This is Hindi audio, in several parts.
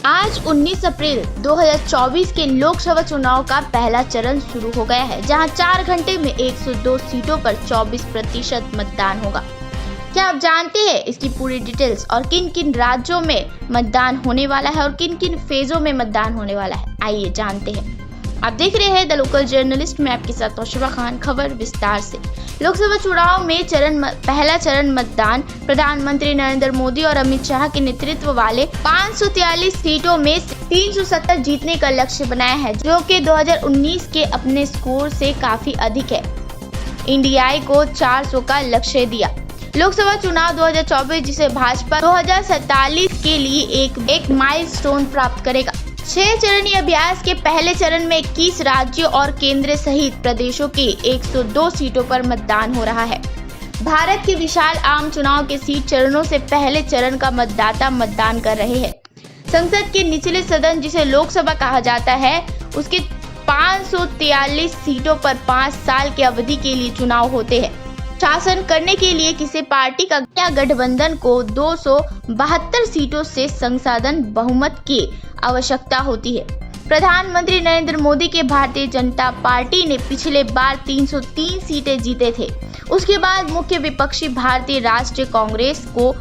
आज 19 अप्रैल 2024 के लोकसभा चुनाव का पहला चरण शुरू हो गया है, जहां 4 घंटे में 102 सीटों पर 24% मतदान होगा। क्या आप जानते हैं इसकी पूरी डिटेल्स और किन किन राज्यों में मतदान होने वाला है और किन किन फेजों में मतदान होने वाला है? आइए जानते हैं। आप देख रहे हैं द लोकल जर्नलिस्ट में आपके साथ तौशिबा खान। खबर विस्तार से। लोकसभा चुनाव में पहला चरण मतदान प्रधानमंत्री नरेंद्र मोदी और अमित शाह के नेतृत्व वाले 543 सीटों में 370 जीतने का लक्ष्य बनाया है, जो कि 2019 के अपने स्कोर से काफी अधिक है। इंडियाई को 400 का लक्ष्य दिया। लोकसभा चुनाव 2024 जिसे भाजपा 2047 के लिए एक माइलस्टोन प्राप्त करेगा। 6 चरणीय अभ्यास के पहले चरण में 21 राज्यों और केंद्र सहित प्रदेशों की 102 सीटों पर मतदान हो रहा है। भारत के विशाल आम चुनाव के 30 चरणों से पहले चरण का मतदाता मतदान कर रहे हैं। संसद के निचले सदन जिसे लोकसभा कहा जाता है, उसके 543 सीटों पर 5 साल की अवधि के लिए चुनाव होते हैं। शासन करने के लिए किसी पार्टी का या गठबंधन को 272 सीटों से संसदीय बहुमत की आवश्यकता होती है। प्रधानमंत्री नरेंद्र मोदी के भारतीय जनता पार्टी ने पिछले बार 303 सीटें जीते थे। उसके बाद मुख्य विपक्षी भारतीय राष्ट्रीय कांग्रेस को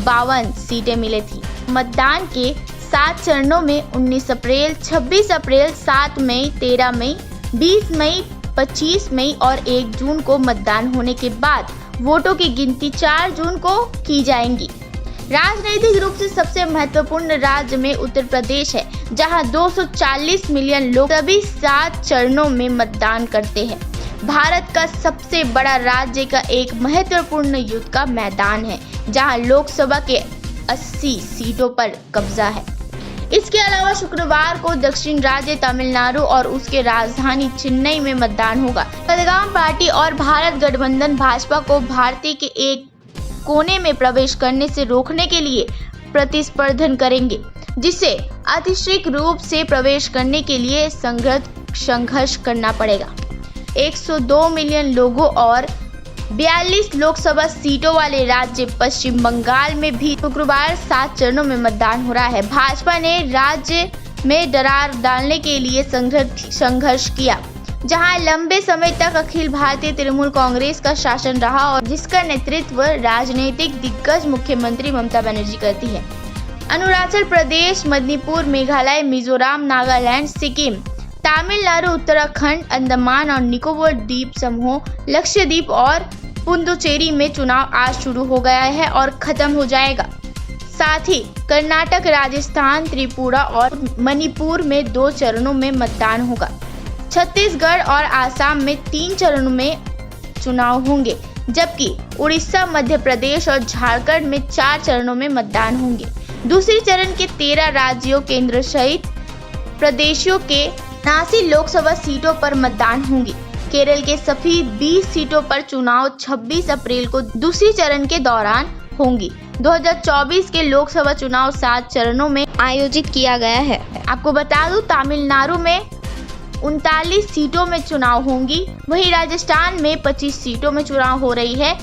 52 सीटें मिली थी। मतदान के 7 चरणों में 19 अप्रैल, 26 अप्रैल, 7 मई, 13 मई, 20 मई, 25 मई और 1 जून को मतदान होने के बाद वोटों की गिनती 4 जून को की जाएगी। राजनीतिक रूप से सबसे महत्वपूर्ण राज्य में उत्तर प्रदेश है, जहां 240 मिलियन लोग सभी 7 चरणों में मतदान करते हैं। भारत का सबसे बड़ा राज्य का एक महत्वपूर्ण युद्ध का मैदान है, जहां लोकसभा के 80 सीटों पर कब्जा है। इसके अलावा शुक्रवार को दक्षिण राज्य तमिलनाडु और उसके राजधानी चेन्नई में मतदान होगा। कदगाम पार्टी और भारत गठबंधन भाजपा को भारत के एक कोने में प्रवेश करने से रोकने के लिए प्रतिस्पर्धा करेंगे, जिसे अतिशीघ्र रूप से प्रवेश करने के लिए संघर्ष करना पड़ेगा। 102 मिलियन लोगों और 42 लोकसभा सीटों वाले राज्य पश्चिम बंगाल में भी शुक्रवार 7 चरणों में मतदान हो रहा है। भाजपा ने राज्य में दरार डालने के लिए संघर्ष किया, जहां लंबे समय तक अखिल भारतीय तृणमूल कांग्रेस का शासन रहा और जिसका नेतृत्व राजनीतिक दिग्गज मुख्यमंत्री ममता बनर्जी करती है। अरुणाचल प्रदेश, मणिपुर, मेघालय, मिजोरम, नागालैंड, सिक्किम, तमिलनाडु, उत्तराखंड, अंडमान और निकोबार द्वीप समूह, लक्षद्वीप और पुडुचेरी में चुनाव आज शुरू हो गया है और खत्म हो जाएगा। साथ ही कर्नाटक, राजस्थान, त्रिपुरा और मणिपुर में 2 चरणों में मतदान होगा। छत्तीसगढ़ और आसाम में 3 चरणों में चुनाव होंगे, जबकि उड़ीसा, मध्य प्रदेश और झारखंड में 4 चरणों में मतदान होंगे। दूसरे चरण के 13 राज्यों, केंद्र सहित प्रदेशों के 79 लोकसभा सीटों पर मतदान होंगे। केरल के सभी 20 सीटों पर चुनाव 26 अप्रैल को दूसरे चरण के दौरान होंगी। 2024 के लोकसभा चुनाव 7 चरणों में आयोजित किया गया है। आपको बता दूं, तमिलनाडु में 39 सीटों में चुनाव होंगी, वहीं राजस्थान में 25 सीटों में चुनाव हो रही है।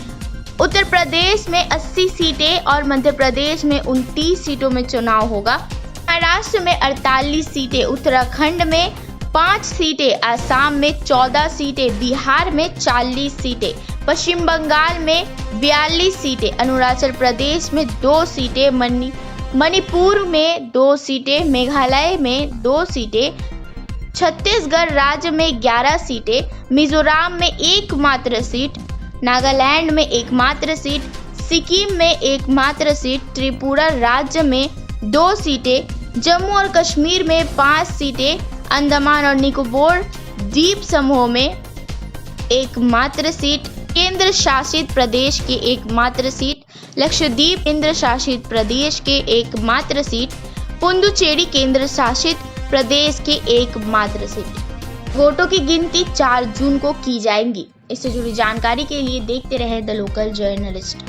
उत्तर प्रदेश में 80 सीटें और मध्य प्रदेश में 29 सीटों में चुनाव होगा। महाराष्ट्र में 48 सीटें, उत्तराखंड में 5 सीटें, असम में 14 सीटें, बिहार में 40 सीटें, पश्चिम बंगाल में 42 सीटें, अरुणाचल प्रदेश में 2 सीटें, मणिपुर में 2 सीटें, मेघालय में 2 सीटें, छत्तीसगढ़ राज्य में 11 सीटें, मिजोरम में एकमात्र सीट, नागालैंड में एकमात्र सीट, सिक्किम में एकमात्र सीट, त्रिपुरा राज्य में 2 सीटें, जम्मू और कश्मीर में 5 सीटें, अंडमान और निकोबार द्वीप समूह में एकमात्र सीट, केंद्र शासित प्रदेश के एकमात्र सीट, लक्षद्वीप केंद्र शासित प्रदेश के एकमात्र सीट, पुडुचेरी केंद्र शासित प्रदेश के एकमात्र सीट। वोटों की गिनती 4 जून को की जाएगी। इससे जुड़ी जानकारी के लिए देखते रहे द लोकल जर्नलिस्ट।